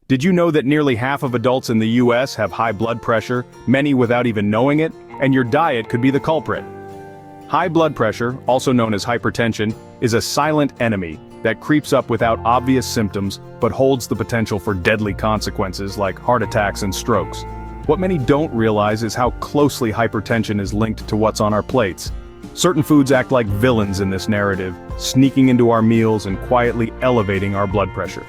Did you know that nearly half of adults in the US have high blood pressure, many without even knowing it, and your diet could be the culprit? High blood pressure, also known as hypertension, is a silent enemy that creeps up without obvious symptoms but holds the potential for deadly consequences like heart attacks and strokes. What many don't realize is how closely hypertension is linked to what's on our plates. Certain foods act like villains in this narrative, sneaking into our meals and quietly elevating our blood pressure.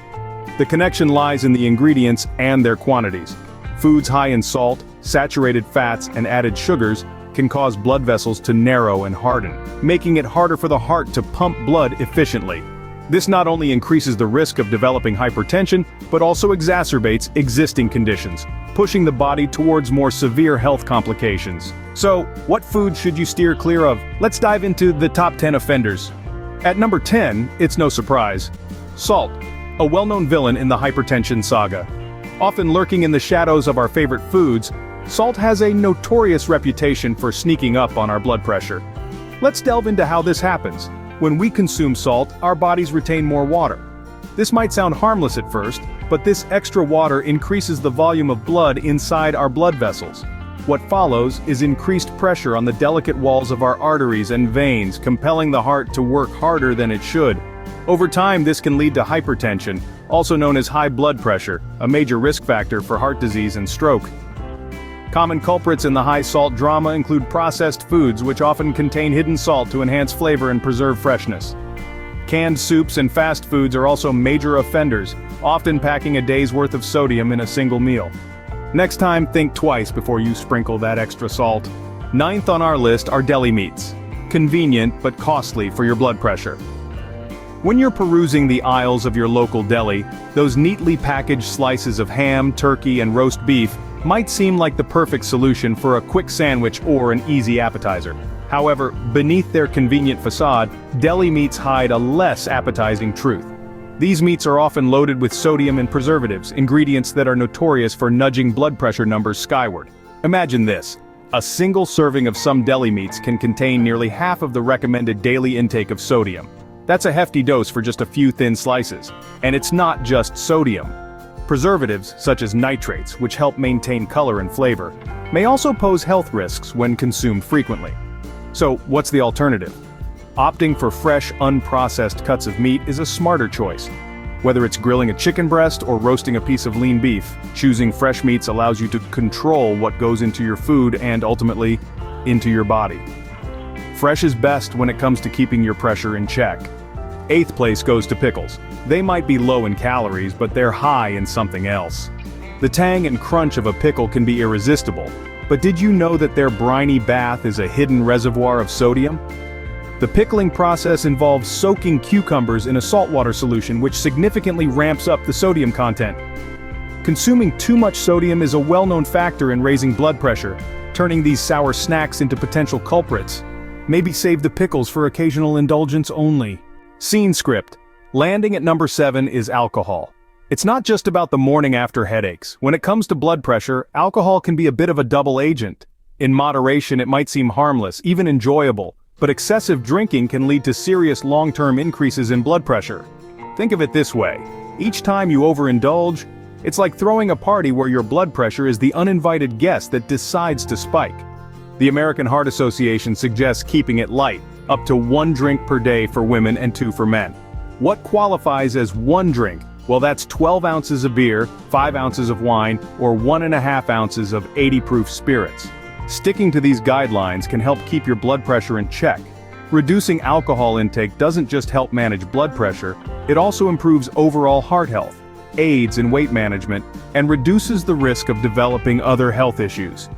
The connection lies in the ingredients and their quantities. Foods high in salt, saturated fats, and added sugars can cause blood vessels to narrow and harden, making it harder for the heart to pump blood efficiently. This not only increases the risk of developing hypertension, but also exacerbates existing conditions, pushing the body towards more severe health complications. So, what foods should you steer clear of? Let's dive into the top 10 offenders. At number 10, it's no surprise. Salt, a well-known villain in the hypertension saga. Often lurking in the shadows of our favorite foods, salt has a notorious reputation for sneaking up on our blood pressure. Let's delve into how this happens. When we consume salt, our bodies retain more water. This might sound harmless at first, but this extra water increases the volume of blood inside our blood vessels. What follows is increased pressure on the delicate walls of our arteries and veins, compelling the heart to work harder than it should. Over time, this can lead to hypertension, also known as high blood pressure, a major risk factor for heart disease and stroke. Common culprits in the high-salt drama include processed foods, which often contain hidden salt to enhance flavor and preserve freshness. Canned soups and fast foods are also major offenders, often packing a day's worth of sodium in a single meal. Next time, think twice before you sprinkle that extra salt. Ninth on our list are deli meats. Convenient but costly for your blood pressure. When you're perusing the aisles of your local deli, those neatly packaged slices of ham, turkey, and roast beef might seem like the perfect solution for a quick sandwich or an easy appetizer. However, beneath their convenient facade, deli meats hide a less appetizing truth. These meats are often loaded with sodium and preservatives, ingredients that are notorious for nudging blood pressure numbers skyward. Imagine this. A single serving of some deli meats can contain nearly half of the recommended daily intake of sodium. That's a hefty dose for just a few thin slices. And it's not just sodium. Preservatives, such as nitrates, which help maintain color and flavor, may also pose health risks when consumed frequently. So, what's the alternative? Opting for fresh, unprocessed cuts of meat is a smarter choice. Whether it's grilling a chicken breast or roasting a piece of lean beef, choosing fresh meats allows you to control what goes into your food and, ultimately, into your body. Fresh is best when it comes to keeping your pressure in check. Eighth place goes to pickles. They might be low in calories, but they're high in something else. The tang and crunch of a pickle can be irresistible, but did you know that their briny bath is a hidden reservoir of sodium? The pickling process involves soaking cucumbers in a saltwater solution, which significantly ramps up the sodium content. Consuming too much sodium is a well-known factor in raising blood pressure, turning these sour snacks into potential culprits. Maybe save the pickles for occasional indulgence only. Scene script. Landing at number 7 is alcohol. It's not just about the morning after headaches. When it comes to blood pressure, alcohol can be a bit of a double agent. In moderation, it might seem harmless, even enjoyable, but excessive drinking can lead to serious long-term increases in blood pressure. Think of it this way. Each time you overindulge, it's like throwing a party where your blood pressure is the uninvited guest that decides to spike. The American Heart Association suggests keeping it light, up to 1 drink per day for women and 2 for men. What qualifies as 1 drink? Well, that's 12 ounces of beer, 5 ounces of wine, or 1.5 ounces of 80-proof spirits. Sticking to these guidelines can help keep your blood pressure in check. Reducing alcohol intake doesn't just help manage blood pressure, it also improves overall heart health, aids in weight management, and reduces the risk of developing other health issues.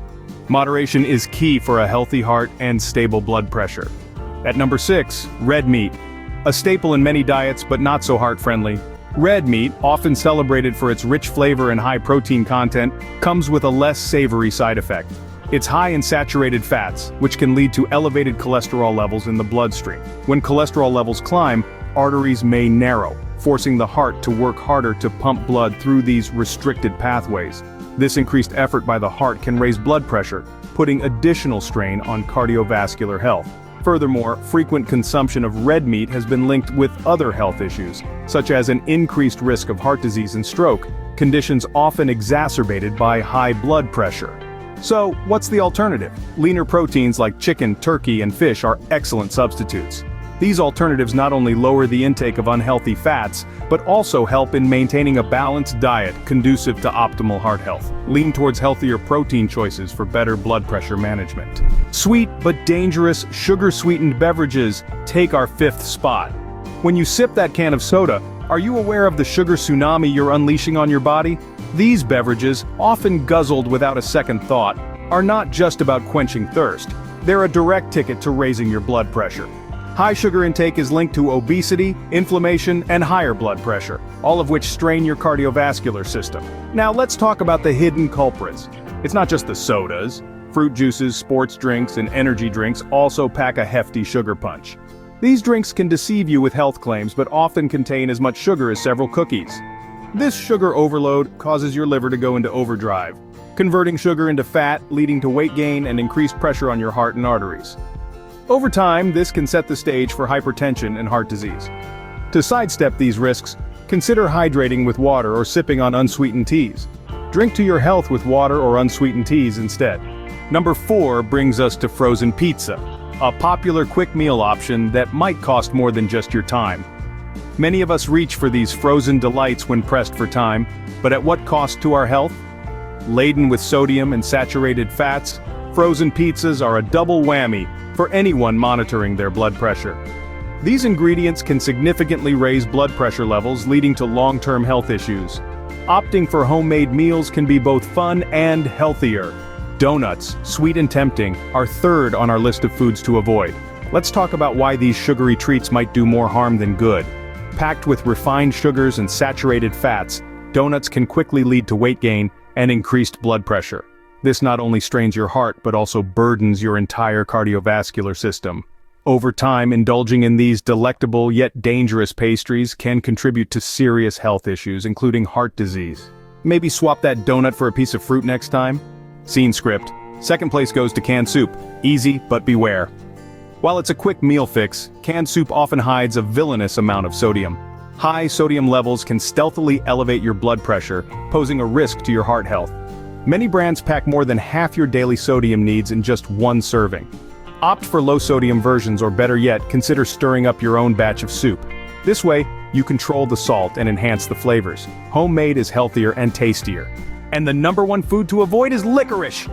Moderation is key for a healthy heart and stable blood pressure. At number 6, red meat. A staple in many diets, but not so heart-friendly. Red meat, often celebrated for its rich flavor and high protein content, comes with a less savory side effect. It's high in saturated fats, which can lead to elevated cholesterol levels in the bloodstream. When cholesterol levels climb, arteries may narrow, forcing the heart to work harder to pump blood through these restricted pathways. This increased effort by the heart can raise blood pressure, putting additional strain on cardiovascular health. Furthermore, frequent consumption of red meat has been linked with other health issues, such as an increased risk of heart disease and stroke. conditions often exacerbated by high blood pressure. So, what's the alternative? Leaner proteins like chicken, turkey, and fish are excellent substitutes. These alternatives not only lower the intake of unhealthy fats, but also help in maintaining a balanced diet conducive to optimal heart health. Lean towards healthier protein choices for better blood pressure management. Sweet but dangerous sugar-sweetened beverages take our fifth spot. When you sip that can of soda, are you aware of the sugar tsunami you're unleashing on your body? These beverages, often guzzled without a second thought, are not just about quenching thirst. They're a direct ticket to raising your blood pressure. High sugar intake is linked to obesity, inflammation, and higher blood pressure, all of which strain your cardiovascular system. Now let's talk about the hidden culprits. It's not just the sodas. Fruit juices, sports drinks, and energy drinks also pack a hefty sugar punch. These drinks can deceive you with health claims but often contain as much sugar as several cookies. This sugar overload causes your liver to go into overdrive, converting sugar into fat, leading to weight gain and increased pressure on your heart and arteries. Over time, this can set the stage for hypertension and heart disease. To sidestep these risks, consider hydrating with water or sipping on unsweetened teas. Drink to your health with water or unsweetened teas instead. Number 4 brings us to frozen pizza, a popular quick meal option that might cost more than just your time. Many of us reach for these frozen delights when pressed for time, but at what cost to our health? Laden with sodium and saturated fats, frozen pizzas are a double whammy for anyone monitoring their blood pressure. These ingredients can significantly raise blood pressure levels, leading to long-term health issues. Opting for homemade meals can be both fun and healthier. Doughnuts, sweet and tempting, are third on our list of foods to avoid. Let's talk about why these sugary treats might do more harm than good. Packed with refined sugars and saturated fats, doughnuts can quickly lead to weight gain and increased blood pressure. This not only strains your heart but also burdens your entire cardiovascular system. Over time, indulging in these delectable yet dangerous pastries can contribute to serious health issues, including heart disease. Maybe swap that donut for a piece of fruit next time? Scene script. Second place goes to canned soup. Easy, but beware. While it's a quick meal fix, canned soup often hides a villainous amount of sodium. High sodium levels can stealthily elevate your blood pressure, posing a risk to your heart health. Many brands pack more than half your daily sodium needs in just one serving. Opt for low-sodium versions, or better yet, consider stirring up your own batch of soup. This way, you control the salt and enhance the flavors. Homemade is healthier and tastier. And the number one food to avoid is licorice.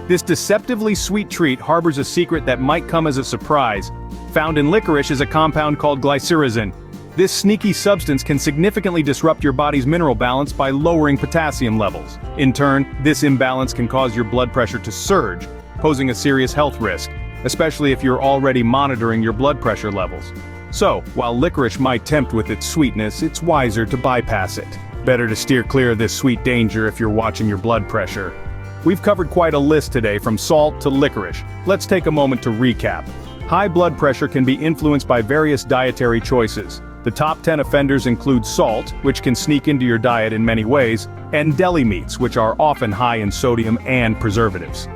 This deceptively sweet treat harbors a secret that might come as a surprise. Found in licorice is a compound called glycyrrhizin. This sneaky substance can significantly disrupt your body's mineral balance by lowering potassium levels. In turn, this imbalance can cause your blood pressure to surge, posing a serious health risk, especially if you're already monitoring your blood pressure levels. So, while licorice might tempt with its sweetness, it's wiser to bypass it. Better to steer clear of this sweet danger if you're watching your blood pressure. We've covered quite a list today, from salt to licorice. Let's take a moment to recap. High blood pressure can be influenced by various dietary choices. The top 10 offenders include salt, which can sneak into your diet in many ways, and deli meats, which are often high in sodium and preservatives.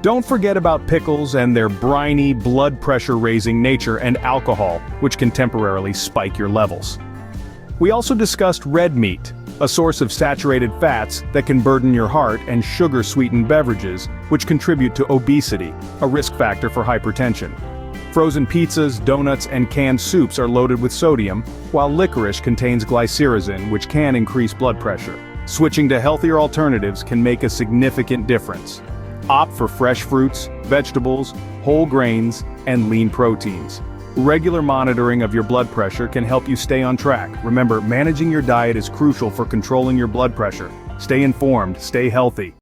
Don't forget about pickles and their briny, blood pressure-raising nature, and alcohol, which can temporarily spike your levels. We also discussed red meat, a source of saturated fats that can burden your heart, and sugar-sweetened beverages, which contribute to obesity, a risk factor for hypertension. Frozen pizzas, donuts, and canned soups are loaded with sodium, while licorice contains glycyrrhizin, which can increase blood pressure. Switching to healthier alternatives can make a significant difference. Opt for fresh fruits, vegetables, whole grains, and lean proteins. Regular monitoring of your blood pressure can help you stay on track. Remember, managing your diet is crucial for controlling your blood pressure. Stay informed, stay healthy.